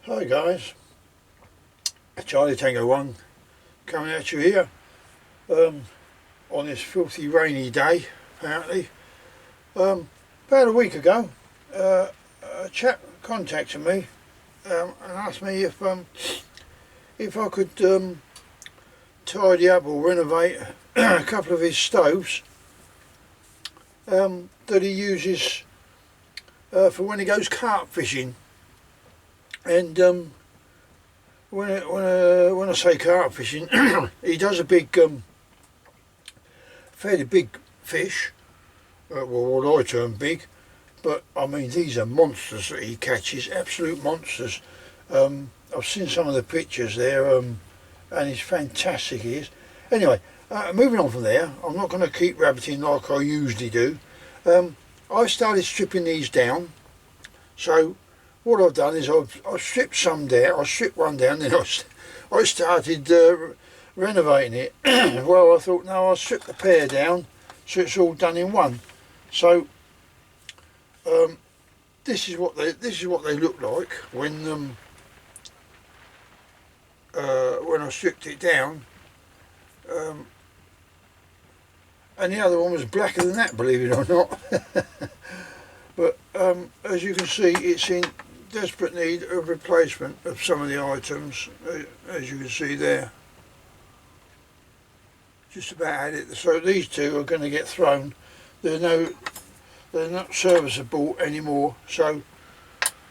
Hi guys, Charlie Tango 1 coming at you here on this filthy rainy day apparently. About a week ago a chap contacted me and asked me if I could tidy up or renovate a couple of his stoves that he uses for when he goes carp fishing. And when I say carp fishing, he does a big, fairly big fish. Well, what I term big, but I mean these are monsters that he catches, absolute monsters. I've seen some of the pictures there, and he's fantastic. He is. Anyway, moving on from there, I'm not going to keep rabbiting like I usually do. I started stripping these down, so. What I've done is I've stripped some down. I stripped one down, then I started renovating it. Well, I thought, no, I'll strip the pair down, so it's all done in one. So this is what they look like when I stripped it down. And the other one was blacker than that, believe it or not. But as you can see, it's in desperate need of replacement of some of the items, as you can see there. Just about had it. So these two are going to get thrown. They're not serviceable anymore. So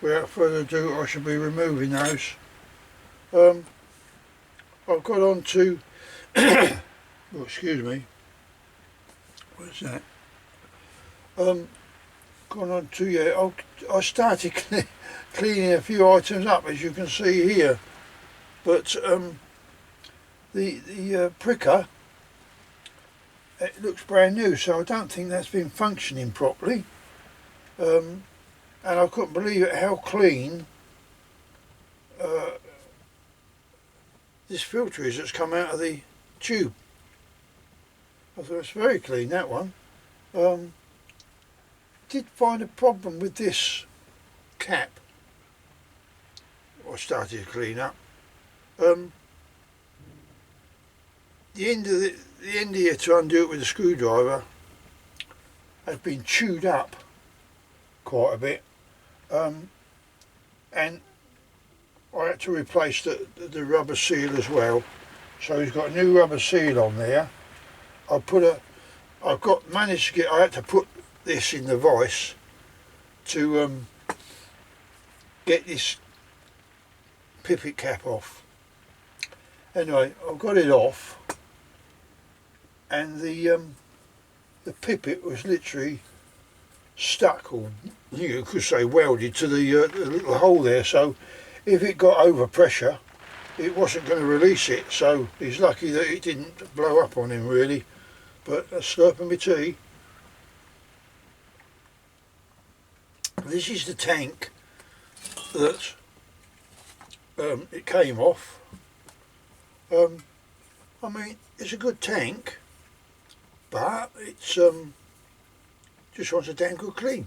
without further ado, I shall be removing those. I've got on to. Oh, excuse me. What's that? Gone on to, yeah, I started cleaning a few items up, as you can see here, but the pricker, it looks brand new, so I don't think that's been functioning properly, and I couldn't believe it how clean this filter is that's come out of the tube. I thought it's very clean, that one. Did find a problem with this cap. I started to clean up. The end here to undo it with a screwdriver has been chewed up quite a bit, and I had to replace the rubber seal as well. So he's got a new rubber seal on there. I had to put this in the vise to get this pipet cap off. Anyway, I've got it off, and the pipet was literally stuck, or you could say welded to the little hole there. So if it got over pressure, it wasn't going to release it. So he's lucky that it didn't blow up on him really. But a slurping my tea. This is the tank that it came off. I mean, it's a good tank, but it's just wants a damn good clean.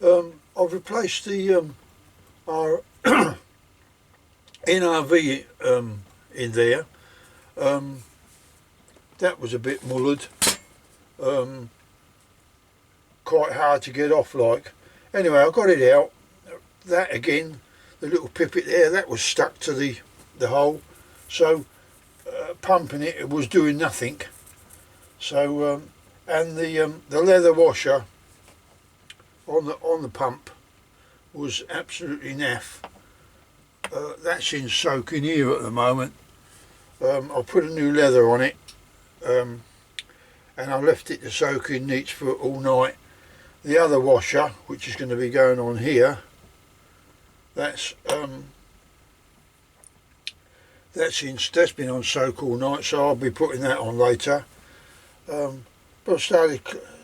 I've replaced the our NRV in there. That was a bit mullered, quite hard to get off like. Anyway, I got it out. That again, the little pipet there, that was stuck to the hole. So pumping it was doing nothing. So and the leather washer on the pump was absolutely naff. That's in soaking here at the moment. I put a new leather on it, and I left it to soak in neat for all night. The other washer, which is going to be going on here, that's been on soak all night, so I'll be putting that on later. But I started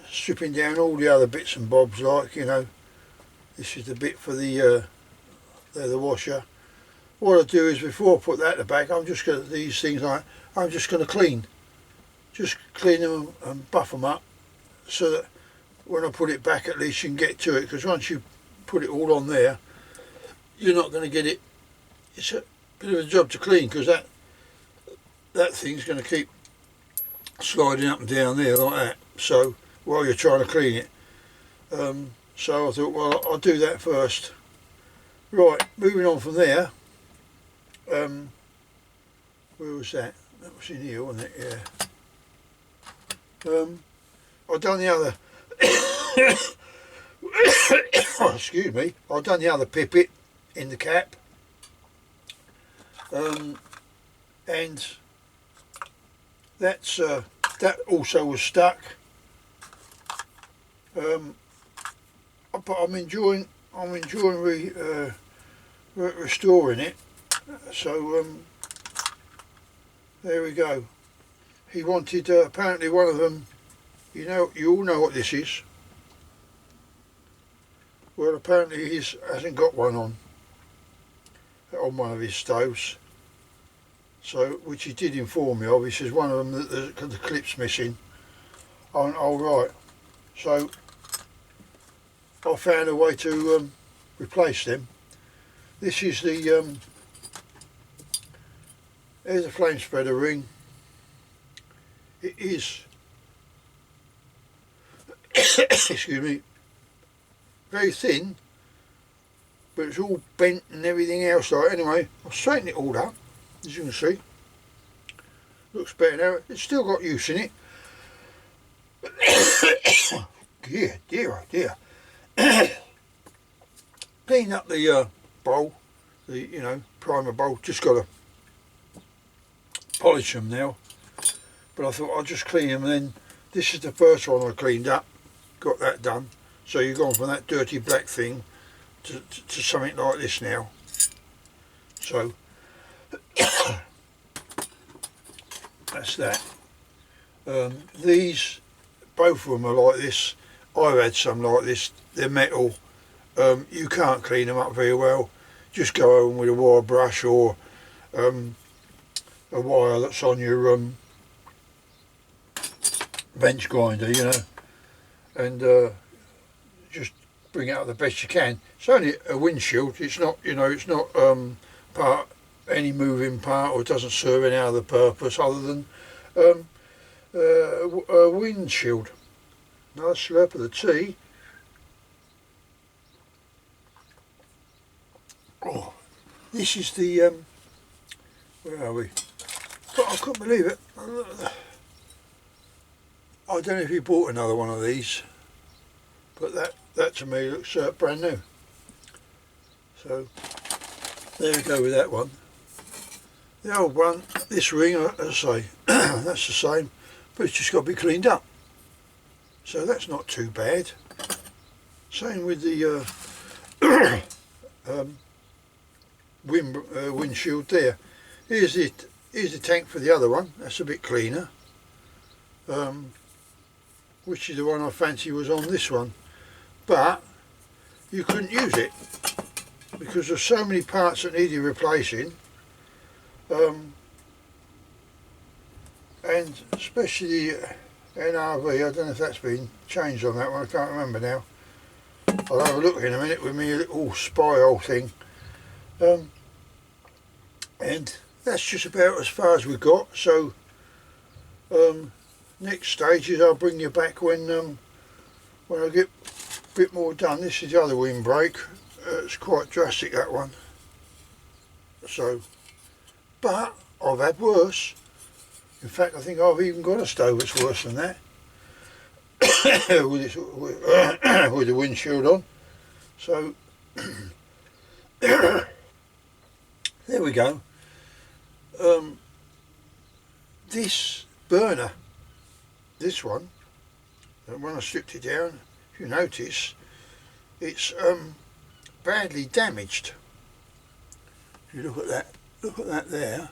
stripping down all the other bits and bobs, like, you know, this is the bit for the leather washer. What I do is, before I put that in the bag, I'm just going to, these things I'm just going to clean them and buff them up, so that when I put it back, at least you can get to it, because once you put it all on there, you're not going to get it. It's a bit of a job to clean, because that thing's going to keep sliding up and down there like that. So while you're trying to clean it, so I thought, well, I'll do that first. Right, moving on from there. Where was that? That was in here, wasn't it? Yeah. I've done the other. Oh, excuse me. I've done the other pipet in the cap, and that's that also was stuck. But I'm enjoying restoring it. So there we go. He wanted apparently one of them. You all know what this is. Well, apparently he hasn't got one on one of his stoves. So, which he did inform me of. He says one of them that the clip's missing. I went, oh right. So I found a way to replace them. This is the there's a flame spreader ring. It is excuse me, very thin, but it's all bent and everything else. Like, anyway, I've straightened it all up, as you can see. Looks better now. It's still got use in it. Dear, oh dear. Clean up the bowl, the primer bowl. Just got to polish them now. But I thought I'll just clean them, and then this is the first one I cleaned up. Got that done. So you've gone from that dirty black thing to something like this now. So that's that. These, both of them are like this. I've had some like this. They're metal. You can't clean them up very well. Just go home with a wire brush or a wire that's on your bench grinder, and just bring it out the best you can. It's only a windshield. It's not, it's not any moving part, or it doesn't serve any other purpose other than a windshield. Nice slurp of the tea. Oh, this is the where are we? But I couldn't believe it. I don't know if he bought another one of these, but that to me looks brand new. So there we go with that one. The old one, this ring, as I say, that's the same, but it's just got to be cleaned up. So that's not too bad. Same with the windshield there. Here's the tank for the other one. That's a bit cleaner. Which is the one I fancy was on this one, but you couldn't use it because there's so many parts that needed replacing, and especially the NRV. I don't know if that's been changed on that one. I can't remember now. I'll have a look in a minute with me little spy hole thing. And that's just about as far as we got. So next stage is I'll bring you back when I get a bit more done. This is the other windbreak. It's quite drastic, that one. So, but I've had worse. In fact, I think I've even got a stove that's worse than that. with the windshield on. So there we go. This burner, this one, when I stripped it down, if you notice, it's badly damaged. If you look at that there,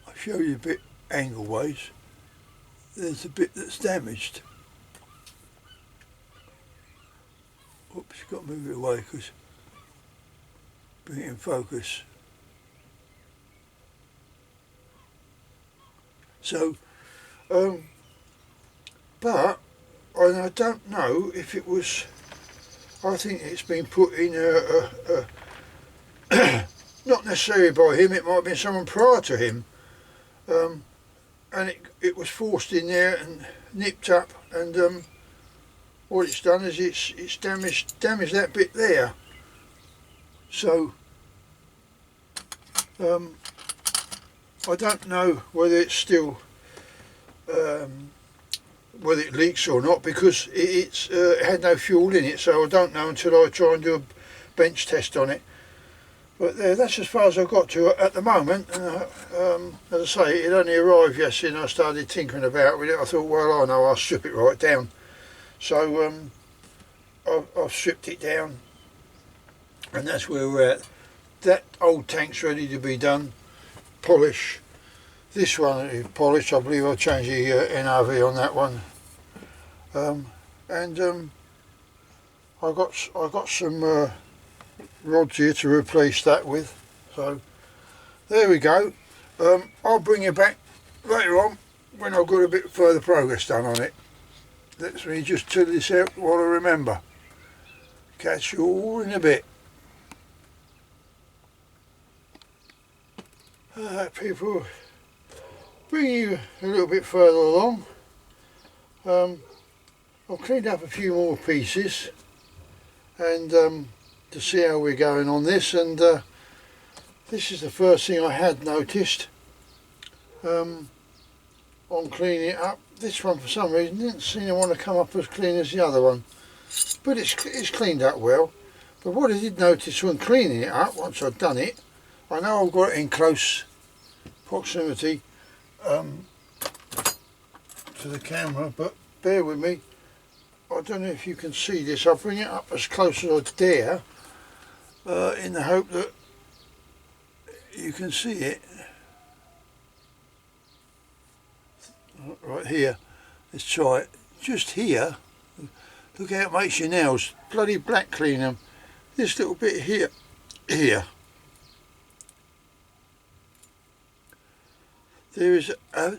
I'll show you a bit angle ways. There's a bit that's damaged. Oops, got to move it away because bring it in focus. So, but I don't know if it was. I think it's been put in necessarily by him, it might have been someone prior to him. And it was forced in there and nipped up, and what it's done is it's damaged that bit there. So I don't know whether it's still whether it leaks or not, because it had no fuel in it, so I don't know until I try and do a bench test on it. But that's as far as I've got to at the moment. As I say, it only arrived yesterday and I started tinkering about with it. I thought, well, I know, I'll strip it right down. So I've stripped it down, and that's where we're at. That old tank's ready to be done. Polish. This one is polished. I believe I'll change the NRV on that one. I got some rods here to replace that with. So there we go. I'll bring you back later on when I've got a bit further progress done on it. Let me just till this out while I remember. Catch you all in a bit. Alright people, bring you a little bit further along. I've cleaned up a few more pieces and to see how we're going on this, and this is the first thing I had noticed on cleaning it up. This one for some reason didn't seem to want to come up as clean as the other one, but it's cleaned up well. But what I did notice when cleaning it up, once I'd done it, I know I've got it in close proximity to the camera, but bear with me. I don't know if you can see this. I'll bring it up as close as I dare in the hope that you can see it. Right here, let's try it. Just here, look how it makes your nails bloody black clean them. This little bit here, there is a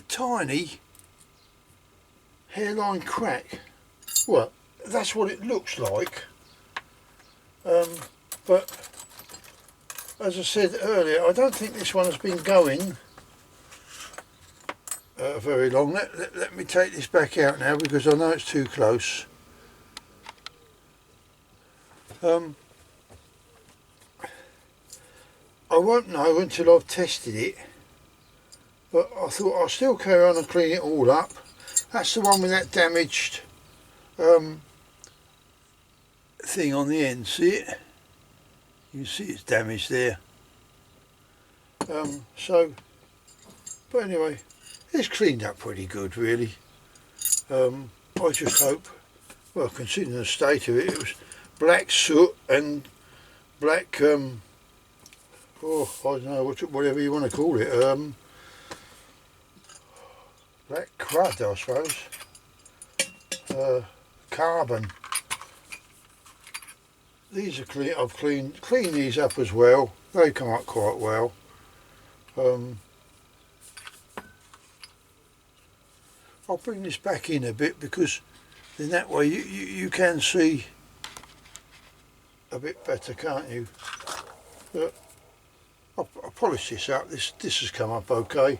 tiny hairline crack. Well, that's what it looks like. But as I said earlier, I don't think this one has been going very long. Let me take this back out now, because I know it's too close. I won't know until I've tested it, but I thought I'll still carry on and clean it all up. That's the one with that damaged thing on the end, see it? You can see it's damaged there. But anyway, it's cleaned up pretty good really. I just hope, well, considering the state of it, it was black soot and black, oh, I don't know, whatever you want to call it, black crud I suppose, carbon. These are clean. I've cleaned these up as well. They come up quite well. I'll bring this back in a bit, because then that way you can see a bit better, can't you? But I'll polish this up. This has come up okay.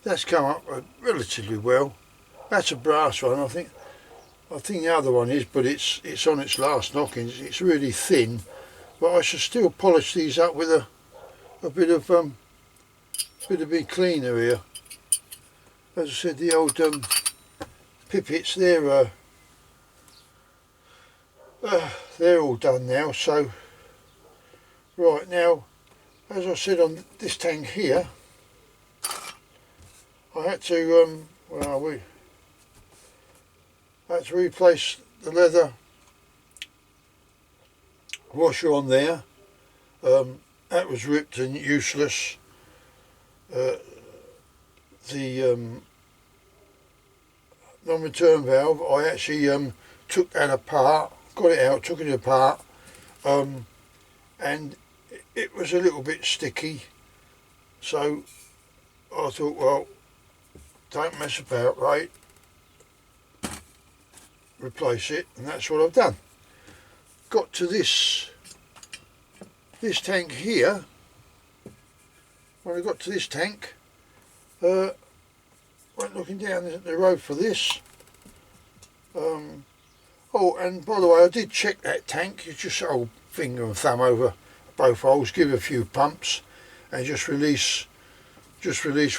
That's come up relatively well. That's a brass one, I think. I think the other one is, but it's on its last knockings. It's really thin, but I should still polish these up with a bit of bit cleaner here. As I said, the old pipets, they're all done now. So right now, as I said on this tank here, I had to where are we? I had to replace the leather washer on there. That was ripped and useless. The non-return valve, I actually took that apart, got it out, took it apart, and it was a little bit sticky, so I thought, well, don't mess about, right? Replace it, and that's what I've done. Got to this this tank here, when I got to this tank, went looking down the road for this. Oh, and by the way, I did check that tank. You just sort of finger and thumb over both holes, give it a few pumps, and just release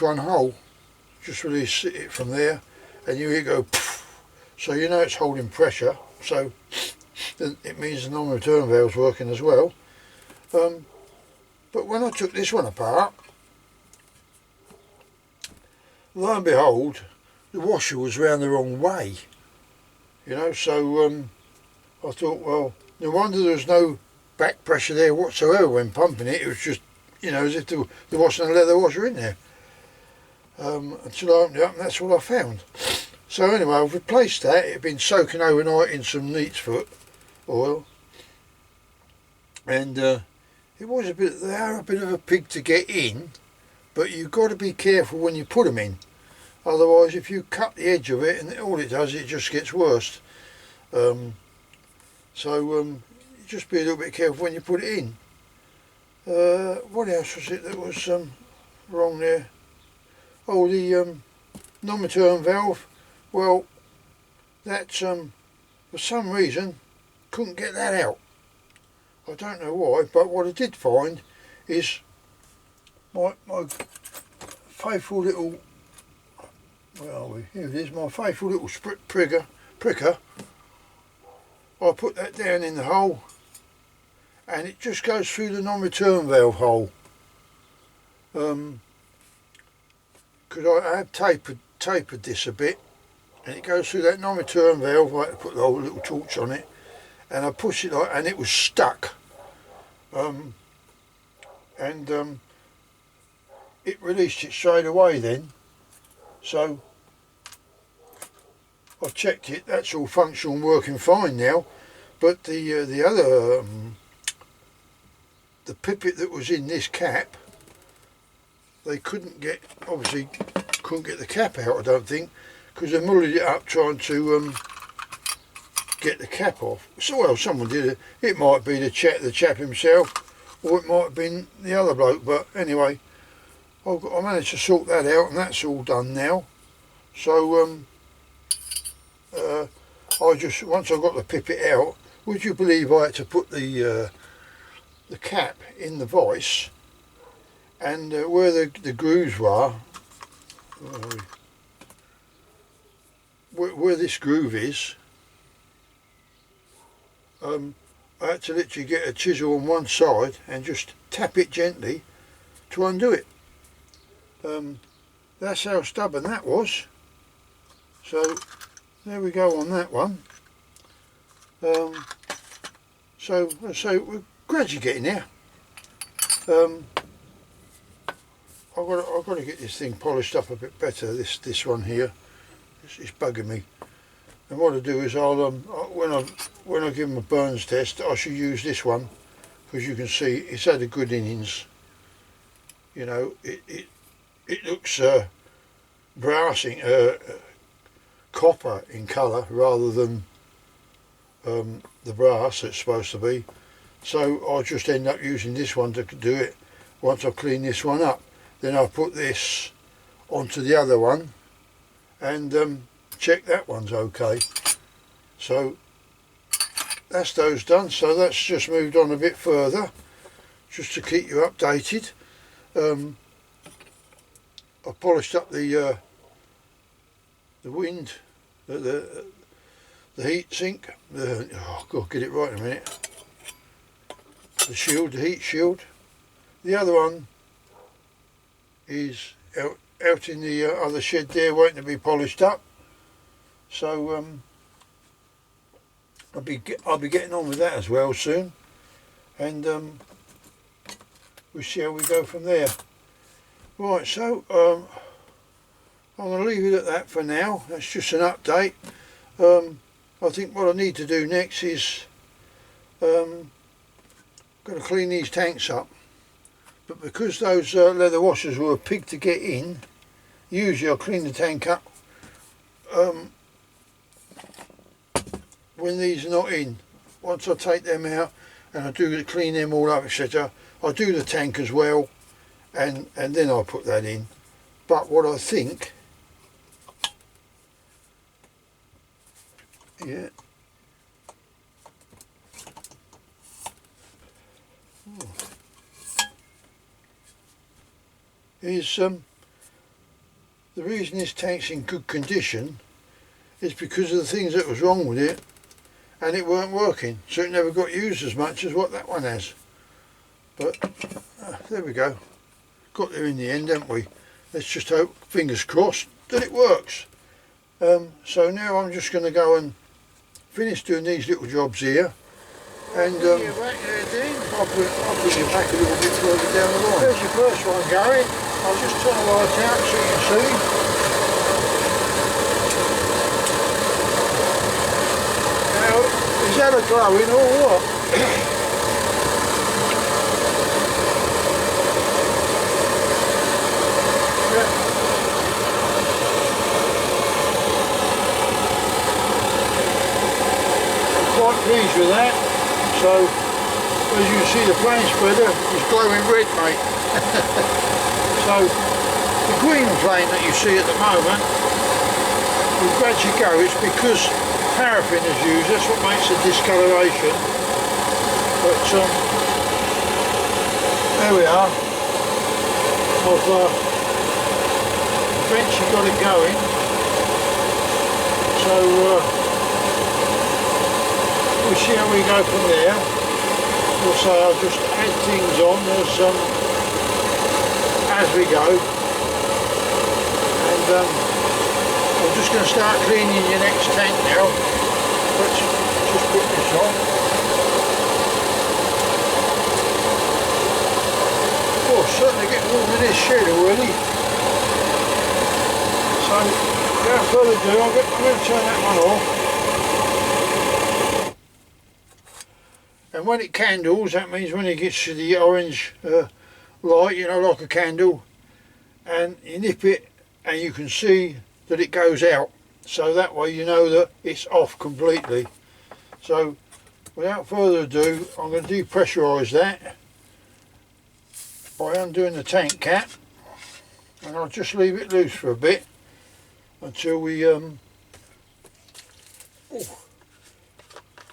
one hole. Just release it from there, and you hear it go poof. So you know it's holding pressure. So then it means the non-return valve's working as well. But when I took this one apart, lo and behold, the washer was round the wrong way. You know, so I thought, well, no wonder there was no back pressure there whatsoever when pumping it. It was just, you know, as if there wasn't a leather washer in there. Until I opened it up, and that's what I found. So anyway, I've replaced that. It had been soaking overnight in some neat's foot oil, and it was they are a bit of a pig to get in, but you've got to be careful when you put them in. Otherwise, if you cut the edge of it, and all it does, it just gets worse. Just be a little bit careful when you put it in. What else was it that was wrong there? Oh, the non-return valve. Well, that for some reason couldn't get that out. I don't know why, but what I did find is my faithful little, where are we? Here it is, my faithful little pricker. I put that down in the hole, and it just goes through the non-return valve hole. Because I have tapered this a bit, and it goes through that non-return valve. I had to put the whole little torch on it, and I push it and it was stuck. It released it straight away then. So I checked it. That's all functional and working fine now. But the other the pipet that was in this cap, they obviously couldn't get the cap out, I don't think, because they muddled it up trying to get the cap off. So, well, someone did it. It might be the chap himself, or it might have been the other bloke. But anyway, I managed to sort that out, and that's all done now. So once I got the pipet out, would you believe I had to put the cap in the vise, and where the grooves were, where this groove is, I had to literally get a chisel on one side and just tap it gently to undo it. That's how stubborn that was. So there we go on that one. So we're gradually getting there. I've got to get this thing polished up a bit better. This one here, it's bugging me. And what I do is when I give them a burns test, I should use this one, because you can see it's had a good innings. You know, it looks brassing, copper in colour rather than the brass it's supposed to be. So I'll just end up using this one to do it. Once I clean this one up, then I'll put this onto the other one and check that one's okay. So that's those done. So that's just moved on a bit further, just to keep you updated. I polished up the wind, the heat sink. Oh God, get it right in a minute. The shield, the heat shield. The other one is out in the other shed there, waiting to be polished up. So I'll be getting on with that as well soon, and we'll see how we go from there. Right, so I'm going to leave it at that for now. That's just an update. I think what I need to do next is got to clean these tanks up. But because those leather washers were a pig to get in, usually I'll clean the tank up when these are not in. Once I take them out and I do clean them all up, etc. I do the tank as well, and then I put that in. But what I think, yeah, is the reason this tank's in good condition is because of the things that was wrong with it, and it weren't working, so it never got used as much as what that one has. But there we go, got there in the end, haven't we? Let's just hope, fingers crossed, that it works. So now I'm just going to go and finish doing these little jobs here, and I'll bring you back a little bit further down the line. There's your first one going. I'll just turn the light out so you can see. Is that a glowing or what? Yeah. I'm quite pleased with that. So, as you can see, the flame spreader is glowing red, mate. So, the green flame that you see at the moment will gradually go. It's because paraffin is used, that's what makes the discoloration. But there we are. I've eventually got it going. So we'll see how we go from there. Also, I'll just add things on as we go. And I'm just going to start cleaning your next tank now. Let's just put this on. Oh, certainly getting warm in this shed already. So, without further ado, I'm going to turn that one off. And when it candles, that means when it gets to the orange light, you know, like a candle, and you nip it and you can see that it goes out, so that way you know that it's off completely. So without further ado, I'm going to depressurise that by undoing the tank cap, and I'll just leave it loose for a bit until we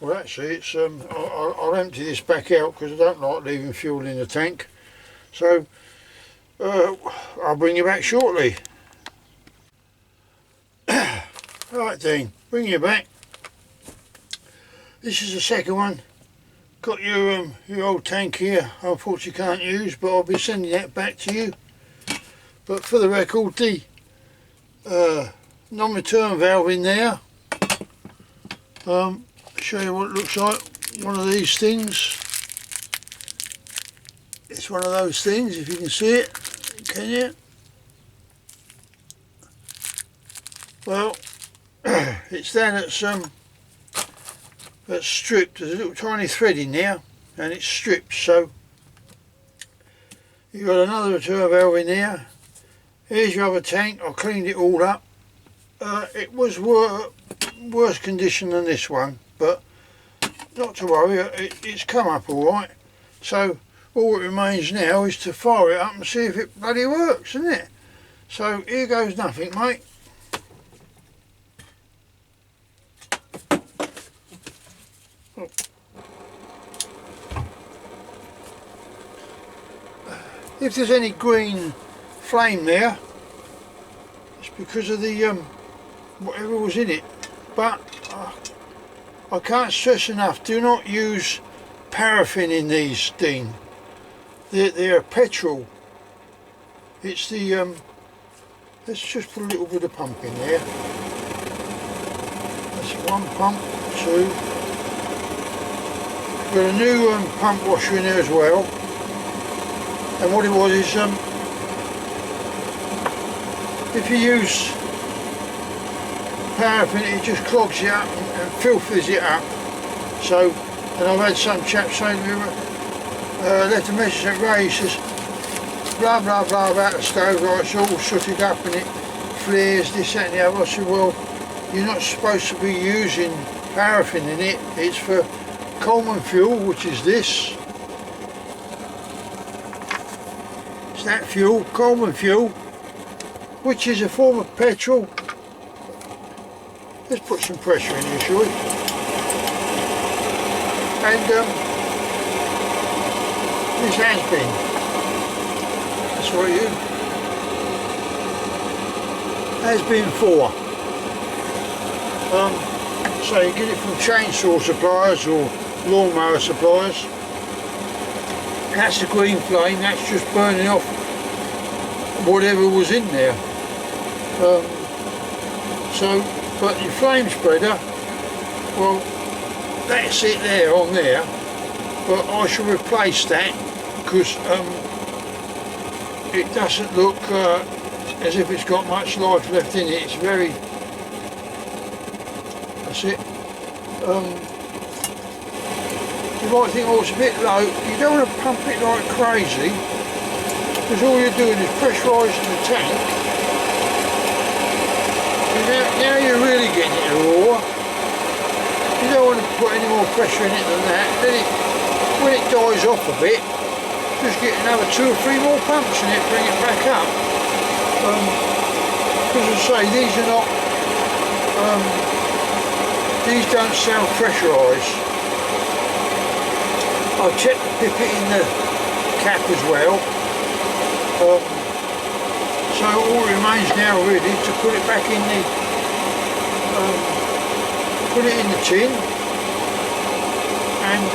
well, actually it's I'll empty this back out because I don't like leaving fuel in the tank. So I'll bring you back shortly. Right, Dean, bring you back. This is the second one. Got your old tank here. Unfortunately can't use, but I'll be sending that back to you. But for the record, the non-return valve in there. Show you what it looks like. One of these things. It's one of those things, if you can see it. Can you? Well, it's then that's stripped. There's a little tiny thread in there, and it's stripped. So you've got another return valve in there. Here's your other tank. I cleaned it all up. It was worse condition than this one, but not to worry. It's come up all right. So all that remains now is to fire it up and see if it bloody works, isn't it? So here goes nothing, mate. If there's any green flame there, it's because of the whatever was in it. But I can't stress enough, do not use paraffin in these, Dean. They're petrol. It's the let's just put a little bit of pump in there. That's one pump, two. Got a new pump washer in there as well. And what it was is, if you use paraffin, it just clogs it up and filters it up. So, and I've had some chap saying to me, left a message at Ray, he says, blah blah blah about the stove, like it's all sooted up and it flares, this, that and the other. I said, well, you're not supposed to be using paraffin in it, it's for Coleman fuel, which is this. It's that fuel, Coleman fuel, which is a form of petrol. Let's put some pressure in here, shall we? And this has been. That's what you. Has been for. So you get it from chainsaw suppliers or lawnmower suppliers. That's the green flame, that's just burning off whatever was in there. But your flame spreader, well, that's it there on there, but I shall replace that because it doesn't look as if it's got much life left in it. It's very, that's it. You might think, oh, it's a bit low. You don't want to pump it like crazy because all you're doing is pressurising the tank. Now you're really getting it raw. You don't want to put any more pressure in it than that. Then when it dies off a bit, just get another 2 or 3 more pumps in it, bring it back up. Because as I say, these are not, these don't sound pressurised. I've checked the pipette in the cap as well. So all remains now really to put it back in the, put it in the tin, and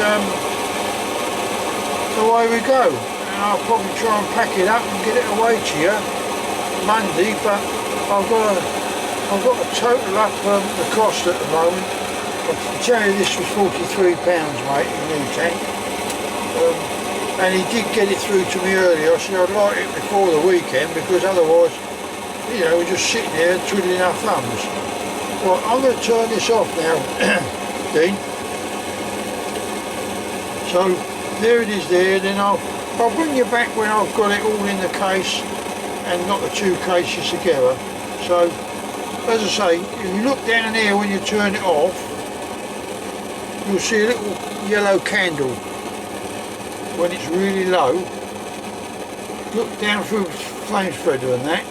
away we go. And I'll probably try and pack it up and get it away to you Monday, but I've got to total up the cost at the moment. I can tell you this was £43, mate, the new tank. And he did get it through to me earlier. I said I'd like it before the weekend because otherwise, you know, we're just sitting here twiddling our thumbs. Well, I'm going to turn this off now, Dean. So there it is there. Then I'll bring you back when I've got it all in the case and not the 2 cases together. So as I say, if you look down here when you turn it off, you'll see a little yellow candle. When it's really low, look down through the flame spreader and that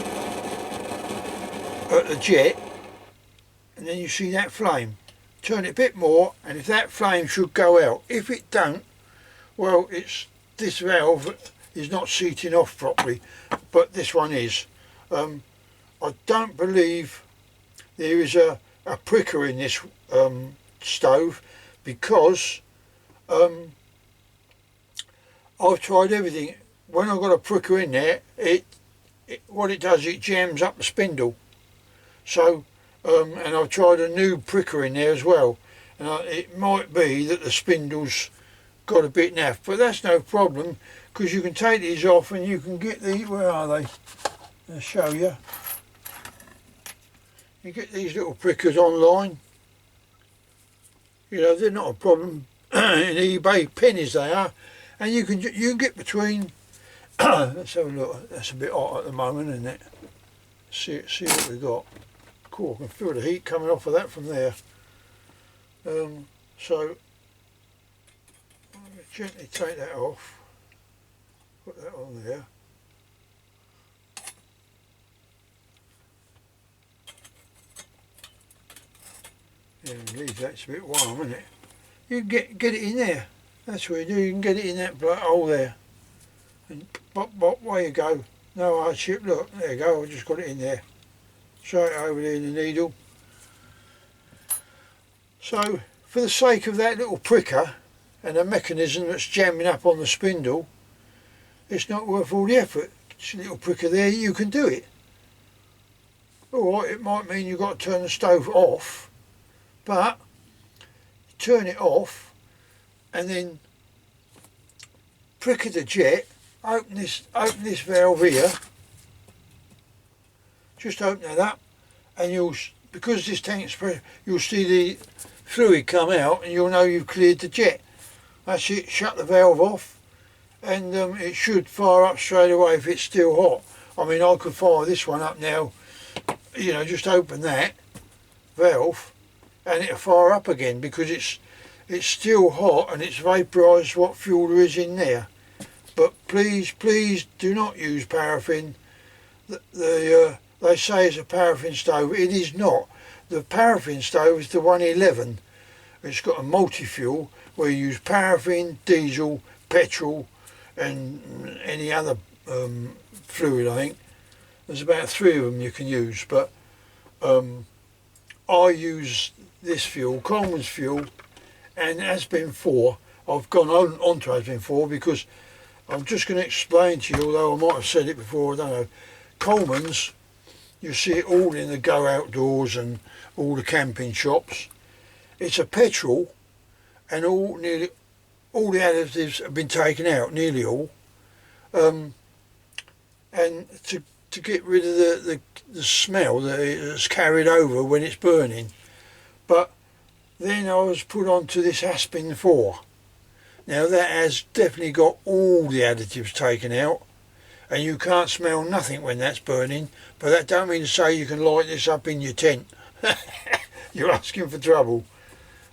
at the jet, and then you see that flame. Turn it a bit more, and if that flame should go out, if it don't, well, it's this valve is not seating off properly, but this one is. I don't believe there is a pricker in this stove because I've tried everything. When I've got a pricker in there, what it does, it jams up the spindle. So, and I've tried a new pricker in there as well. And it might be that the spindle's got a bit naff, but that's no problem because you can take these off and you can get these. Where are they? I'll show you. You get these little prickers online. You know, they're not a problem. In eBay, pennies they are. And you can get between. Let's have a look. That's a bit hot at the moment, isn't it? See what we got. Cool. I can feel the heat coming off of that from there. So I'm going to gently take that off. Put that on there. Yeah, leave that. It's a bit warm, isn't it? You can get it in there. That's what you do, you can get it in that hole there. And bop, away you go. No hardship, look, there you go, I just got it in there. Straight over there in the needle. So, for the sake of that little pricker and the mechanism that's jamming up on the spindle, it's not worth all the effort. It's a little pricker there, you can do it. Or it might mean you've got to turn the stove off, but turn it off and then pricker the jet, open this valve here, just open that up, and because this tank's pressure, you'll see the fluid come out and you'll know you've cleared the jet. That's it, shut the valve off and it should fire up straight away if it's still hot. I mean, I could fire this one up now, you know, just open that valve and it'll fire up again because it's still hot and it's vaporised what fuel there is in there. But please do not use paraffin. They say it's a paraffin stove. It is not. The paraffin stove is the 111. It's got a multi-fuel where you use paraffin, diesel, petrol and any other fluid, I think. There's about 3 of them you can use, but I use this fuel, Coleman's fuel, and Aspen 4. I've gone on to Aspen 4 because I'm just going to explain to you, although I might have said it before, I don't know. Coleman's, you see it all in the Go Outdoors and all the camping shops. It's a petrol, and nearly all the additives have been taken out, nearly all, and to get rid of the smell that it's carried over when it's burning. But then I was put onto this Aspen 4. Now that has definitely got all the additives taken out, and you can't smell nothing when that's burning, but that don't mean to say you can light this up in your tent. You're asking for trouble.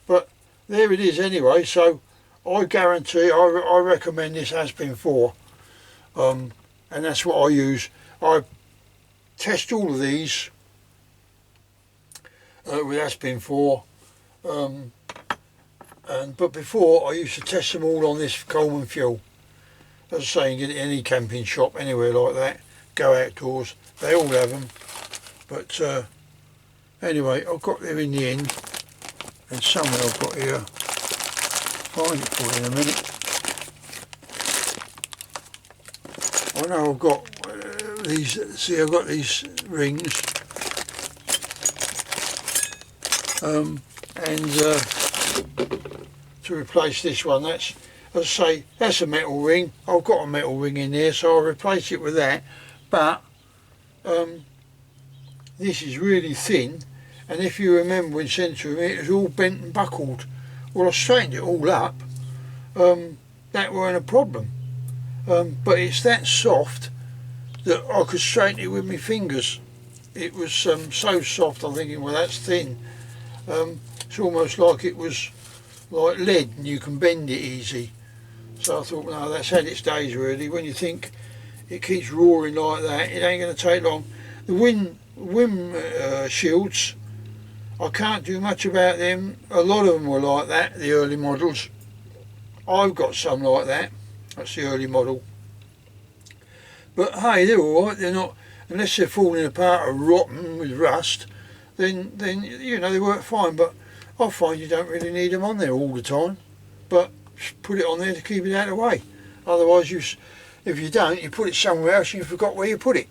But there it is anyway, so I guarantee, I recommend this Aspen 4, and that's what I use. I test all of these with Aspen 4, but before I used to test them all on this Coleman fuel. As I say, you can get it in any camping shop, anywhere like that, Go Outdoors, they all have them. But anyway, I got there in the end, and somewhere I've got here, find it for you in a minute. I know I've got these, see I've got these rings, and to replace this one, that's, as I say, that's a metal ring. I've got a metal ring in there, so I'll replace it with that. But this is really thin, and if you remember when sent to me, it was all bent and buckled. Well, I straightened it all up. That weren't a problem. But it's that soft that I could straighten it with my fingers. It was so soft, I'm thinking, well, that's thin. It's almost like it was like lead and you can bend it easy. So I thought, no, that's had its days really. When you think it keeps roaring like that, it ain't going to take long. The wind shields, I can't do much about them. A lot of them were like that, the early models. I've got some like that. That's the early model. But hey, they're alright. They're not, unless they're falling apart or rotten with rust, then you know, they work fine. But I find you don't really need them on there all the time. But just put it on there to keep it out of the way. Otherwise, if you don't, you put it somewhere else and you forgot where you put it.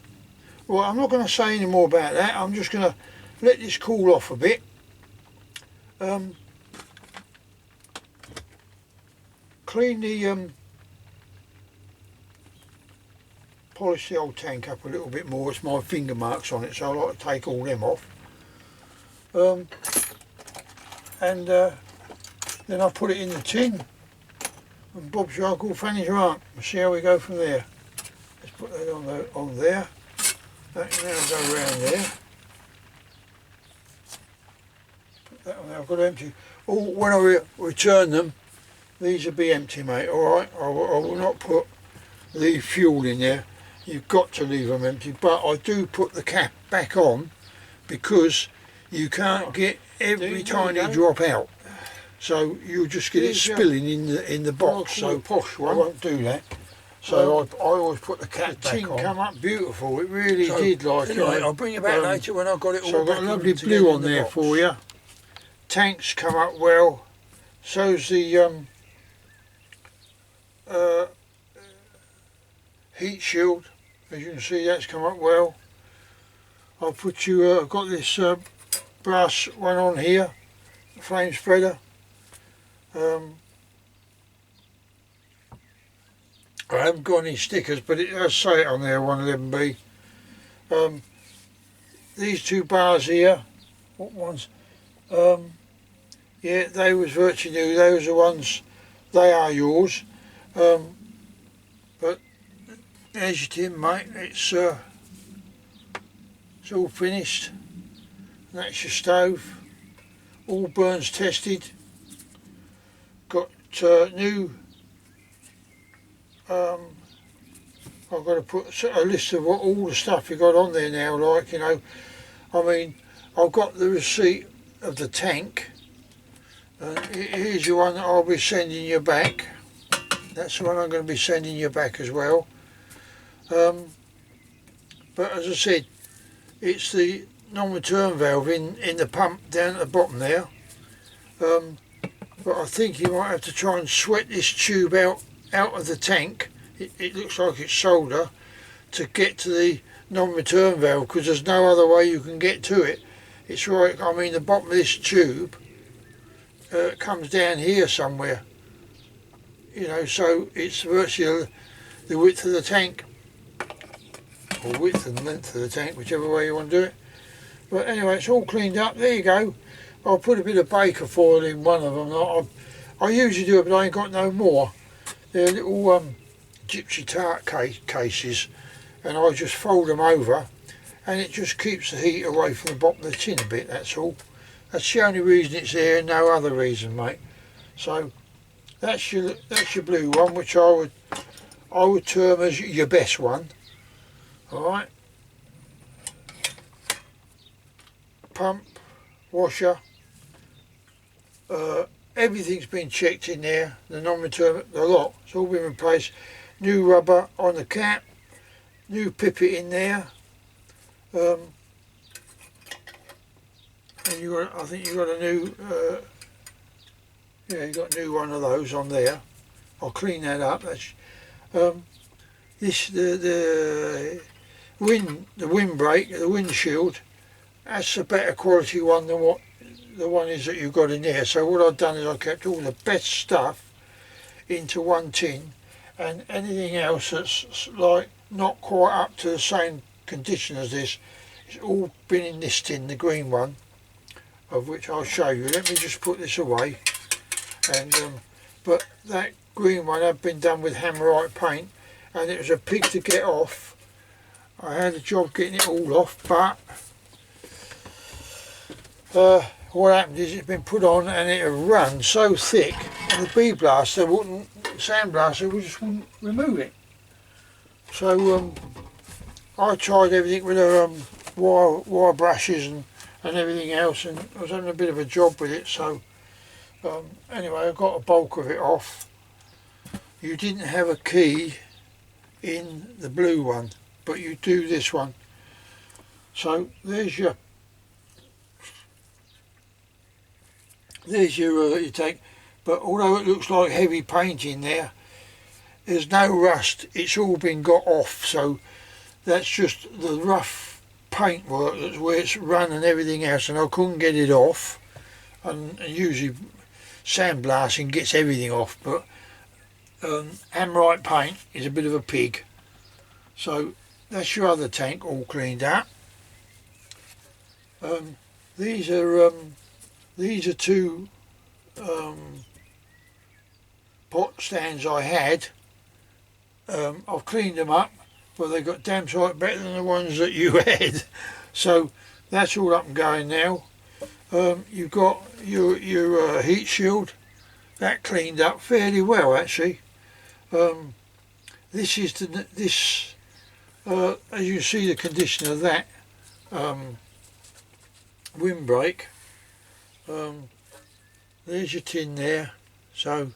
Well, I'm not going to say any more about that. I'm just going to let this cool off a bit. Clean the polish the old tank up a little bit more. It's my finger marks on it, so I like to take all them off. And then I put it in the tin, and Bob's your uncle, Fanny's your aunt. We'll see how we go from there. Let's put that on there. That can now go around there. Put that on there. I've got to empty. Oh, when I return them, these will be empty, mate. All right. I will not put the fuel in there. You've got to leave them empty. But I do put the cap back on because you can't get every tiny drop out. So you'll just get it spilling in the box. So posh one. I won't do that. So I always put the cap back on. The tin come up beautiful. It really did. Like anyway, I'll bring you back later when I've got it all. So I've got a lovely blue on there for you. Tanks come up well. So's the heat shield. As you can see, that's come up well. I'll put you. I've got this brass one on here, flame spreader. I haven't got any stickers, but it does say it on there, 111B. These two bars here, what ones? Yeah, they was virtually new. Those are the ones. They are yours. But there's your tin, mate. It's all finished. That's your stove. All burns tested. new. I've got to put a list of all the stuff you got on there now. Like, you know, I mean, I've got the receipt of the tank. Here's the one that I'll be sending you back. That's the one I'm going to be sending you back as well. But as I said, it's the non-return valve in the pump down at the bottom there. But I think you might have to try and sweat this tube out of the tank. It looks like it's solder to get to the non-return valve, because there's no other way you can get to it. It's right, I mean, the bottom of this tube comes down here somewhere, you know, so it's virtually the width of the tank, or width and length of the tank, whichever way you want to do it. But anyway, it's all cleaned up. There you go. I'll put a bit of baker foil in one of them. I usually do it, but I ain't got no more. They're little gypsy tart cases, and I just fold them over, and it just keeps the heat away from the bottom of the tin a bit, that's all. That's the only reason it's there, no other reason, mate. So that's your blue one, which I would term as your best one. Alright. Pump, washer, everything's been checked in there, the non-return, the lot, it's all been replaced. New rubber on the cap, new pipette in there, and I think you got a new, yeah, you got a new one of those on there. I'll clean that up. That's the windbreak, the windshield. That's a better quality one than what the one is that you've got in there. So what I've done is I kept all the best stuff into one tin, and anything else that's like not quite up to the same condition as this, it's all been in this tin, the green one, of which I'll show you. Let me just put this away. And but that green one had been done with Hammerite paint, and it was a pig to get off. I had a job getting it all off, but what happened is it's been put on and it had run so thick, and the bee blaster wouldn't, sandblaster just wouldn't remove it. So I tried everything with wire brushes and everything else, and I was having a bit of a job with it. So anyway, I got a bulk of it off. You didn't have a key in the blue one, but you do this one. So there's your tank. But although it looks like heavy paint in there, there's no rust. It's all been got off. So that's just the rough paint work, that's where it's run and everything else, and I couldn't get it off. And usually sandblasting gets everything off, but Hammerite paint is a bit of a pig. So that's your other tank all cleaned up. These are two pot stands I had. I've cleaned them up, but they got damn sight better than the ones that you had. So that's all up and going now. You've got your heat shield, that cleaned up fairly well actually. This is as you see the condition of that windbreak. There's your tin there, so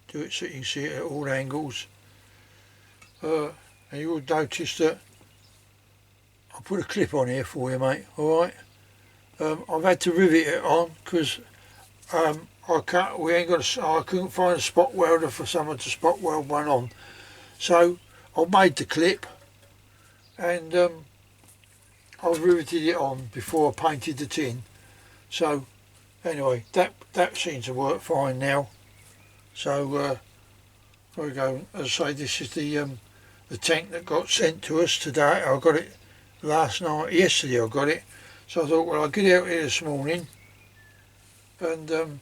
do it so you can see it at all angles. And you'll notice that I'll put a clip on here for you, mate. Alright. I've had to rivet it on because I couldn't find a spot welder for someone to spot weld one on. So I made the clip, and I've riveted it on before I painted the tin. So anyway, that seems to work fine now. So there we go. As I say, this is the tank that got sent to us today. I got it yesterday I got it. So I thought, well, I'll get out here this morning and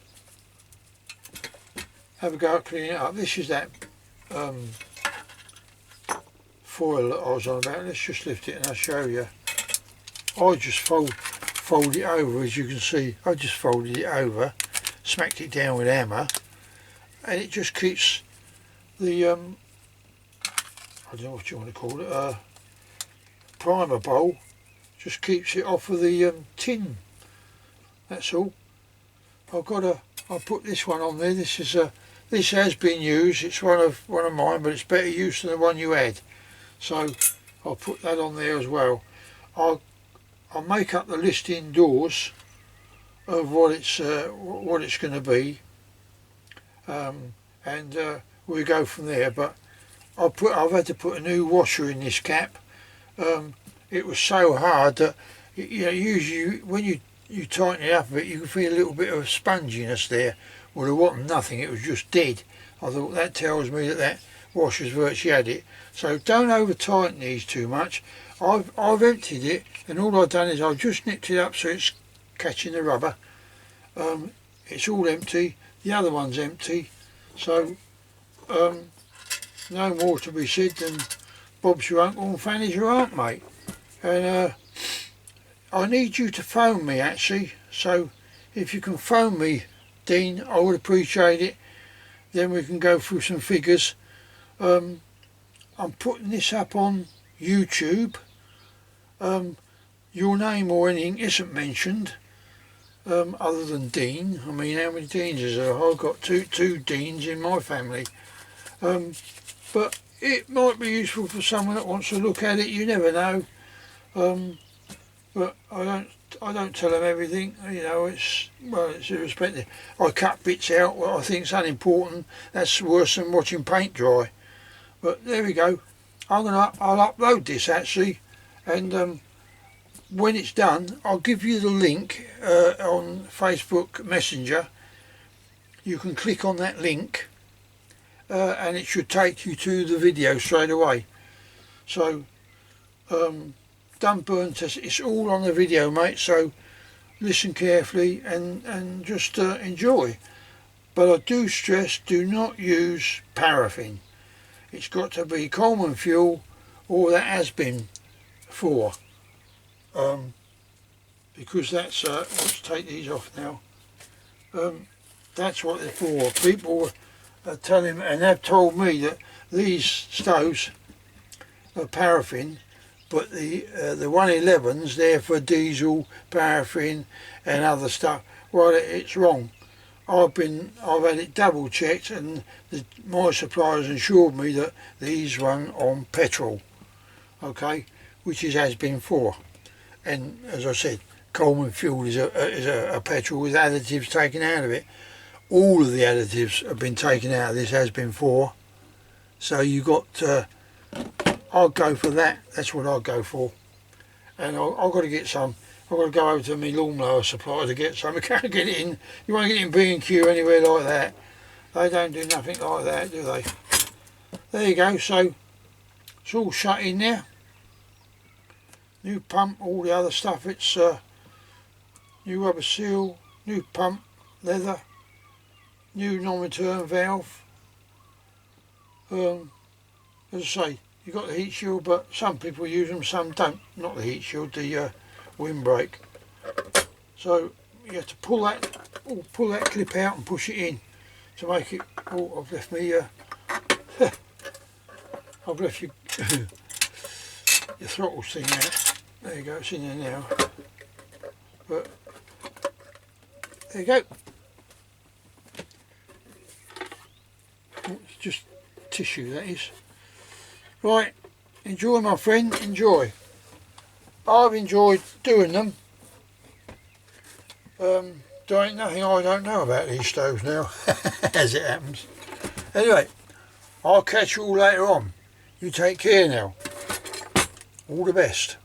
have a go at cleaning it up. This is that foil that I was on about. Let's just lift it and I'll show you. I just fold it over, as you can see. I just folded it over, smacked it down with a hammer, and it just keeps the I don't know what you want to call it, primer bowl, just keeps it off of the tin. That's all. I'll put this one on there. This has been used. It's one of mine, but it's better use than the one you had. So I'll put that on there as well. I'll make up the list indoors of what it's going to be, and we'll go from there. But I've had to put a new washer in this cap. It was so hard that usually when you tighten it up a bit, you can feel a little bit of sponginess there. Well, there wasn't nothing. It was just dead. I thought that tells me that washer's virtually had it. So don't over tighten these too much. I've emptied it, and all I've done is I've just nipped it up so it's catching the rubber. It's all empty. The other one's empty. So no more to be said than Bob's your uncle and Fanny's your aunt, mate. And I need you to phone me actually. So if you can phone me, Dean, I would appreciate it. Then we can go through some figures. I'm putting this up on YouTube. Your name or anything isn't mentioned, other than Dean. I mean, how many Deans is there? I've got two Deans in my family. But it might be useful for someone that wants to look at it. You never know. But I don't tell them everything. It's irrespective. I cut bits out what I think's unimportant. That's worse than watching paint dry. But there we go. I'll upload this actually, and when it's done, I'll give you the link on Facebook Messenger. You can click on that link, and it should take you to the video straight away. So, done burn test. It's all on the video, mate. So listen carefully and just enjoy. But I do stress, do not use paraffin. It's got to be Coleman fuel, or that has been for. Because that's let's take these off now. That's what they're for. People are telling and have told me that these stoves are paraffin, but the 111s they're for diesel, paraffin, and other stuff. Well, it's wrong. I've had it double checked, and my suppliers assured me that these run on petrol. Okay, which has been for. And as I said, Coleman fuel is a petrol with additives taken out of it. All of the additives have been taken out of this has been for. So you got, I'll go for that. That's what I'll go for. And I've got to get some. I've got to go over to my lawnmower supplier to get some. You can't get it in. You won't get it in B&Q anywhere like that. They don't do nothing like that, do they? There you go. So it's all shut in there. New pump, all the other stuff. It's new rubber seal, new pump, leather, new non-return valve. As I say, you got the heat shield, but some people use them, some don't. Not the heat shield, the windbreak. So you have to pull that clip out and push it in to make it. Oh, I've left me. I've left you your throttle thing out. There you go, it's in there now. But there you go. It's just tissue, that is. Right, enjoy, my friend, enjoy. I've enjoyed doing them. There ain't nothing I don't know about these stoves now, as it happens. Anyway, I'll catch you all later on. You take care now. All the best.